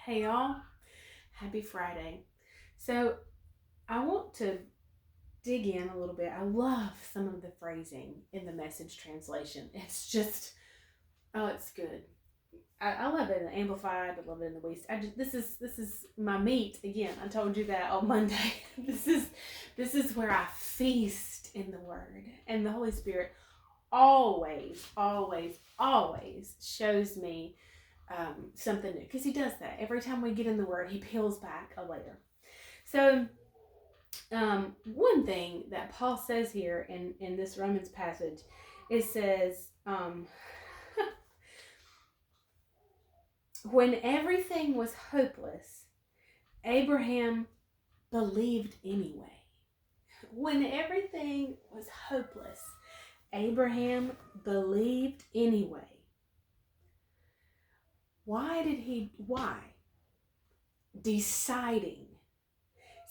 Hey y'all, happy Friday. So I want to dig in a little bit. I love some of the phrasing in the Message translation. It's just, oh, it's good. I love it in the Amplified. I love it in the Weast. This is my meat again. I told you that on Monday. this is where I feast in the Word, and the Holy Spirit always, always, always shows me something new, because he does that every time we get in the Word. He peels back a layer. So one thing that Paul says here in this Romans passage, it says, when everything was hopeless, Abraham believed anyway. When everything was hopeless, Abraham believed anyway. Why? Deciding.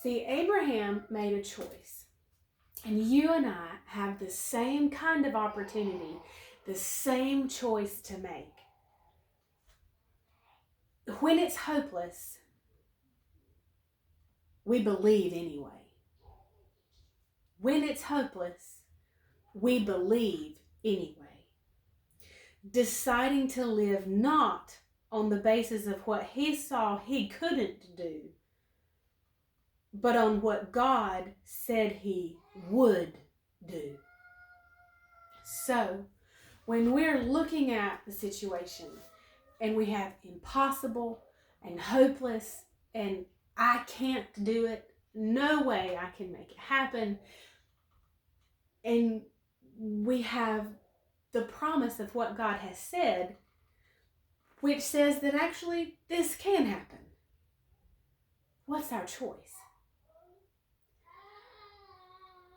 See, Abraham made a choice. And you and I have the same kind of opportunity, the same choice to make. When it's hopeless, we believe anyway. When it's hopeless, we believe anyway. Deciding to live not on the basis of what he saw he couldn't do, but on what God said he would do. So, when we're looking at the situation and we have impossible and hopeless and I can't do it, no way I can make it happen, and we have the promise of what God has said, which says that actually this can happen, what's our choice?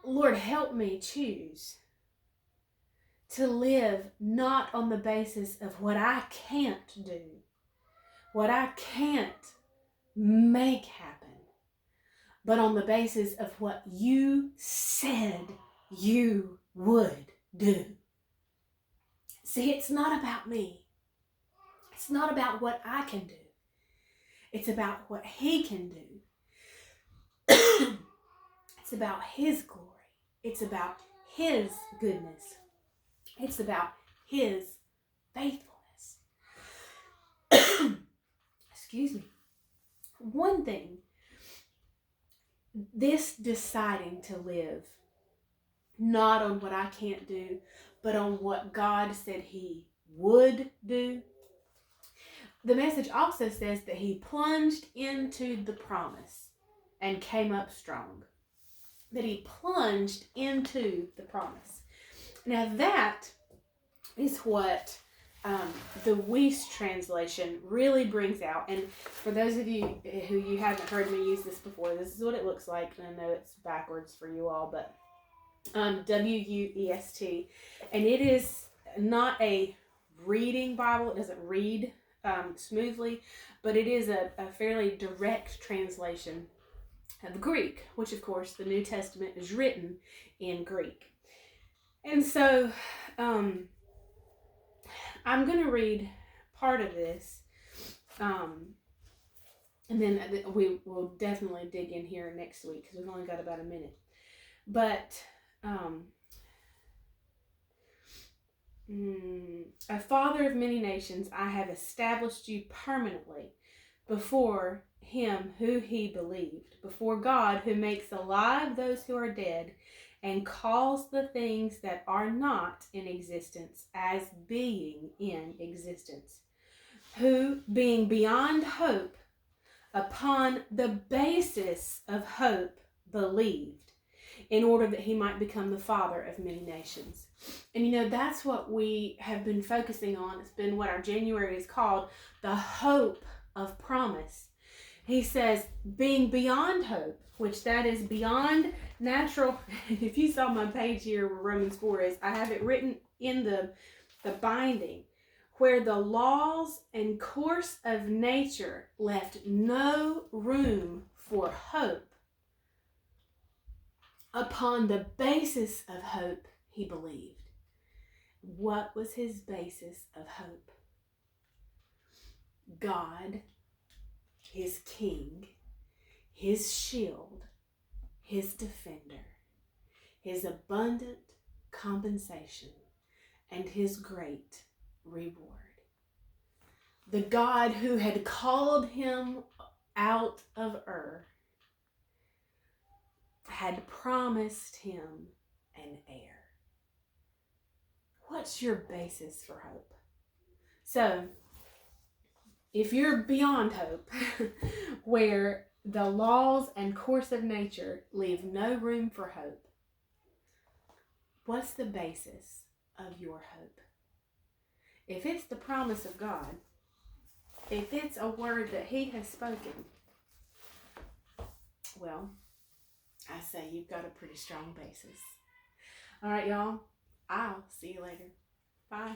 Lord, help me choose to live not on the basis of what I can't do, what I can't make happen, but on the basis of what you said you would do. See, it's not about me. It's not about what I can do. It's about what he can do. It's about his glory. It's about his goodness. It's about his faithfulness. Excuse me. One thing, this deciding to live not on what I can't do, but on what God said he would do. The Message also says that he plunged into the promise and came up strong. That he plunged into the promise. Now that is what the Weast translation really brings out. And for those of you who you haven't heard me use this before, this is what it looks like. And I know it's backwards for you all, but W-U-E-S-T. And it is not a reading Bible. It doesn't read smoothly, but it is a fairly direct translation of Greek, which of course the New Testament is written in Greek. And so I'm going to read part of this, and then we will definitely dig in here next week because we've only got about a minute. But a father of many nations, I have established you permanently before him who he believed, before God who makes alive those who are dead and calls the things that are not in existence as being in existence, who, being beyond hope, upon the basis of hope, believed, in order that he might become the father of many nations. And that's what we have been focusing on. It's been what our January is called, the hope of promise. He says, being beyond hope, which that is beyond natural. If you saw my page here where Romans 4 is, I have it written in the binding, where the laws and course of nature left no room for hope. Upon the basis of hope, he believed. What was his basis of hope? God his king, his shield, his defender, his abundant compensation, and his great reward. The God who had called him out of Ur had promised him an heir. What's your basis for hope? So, if you're beyond hope, where the laws and course of nature leave no room for hope, what's the basis of your hope? If it's the promise of God, if it's a word that he has spoken, well, I say you've got a pretty strong basis. All right, y'all. I'll see you later. Bye.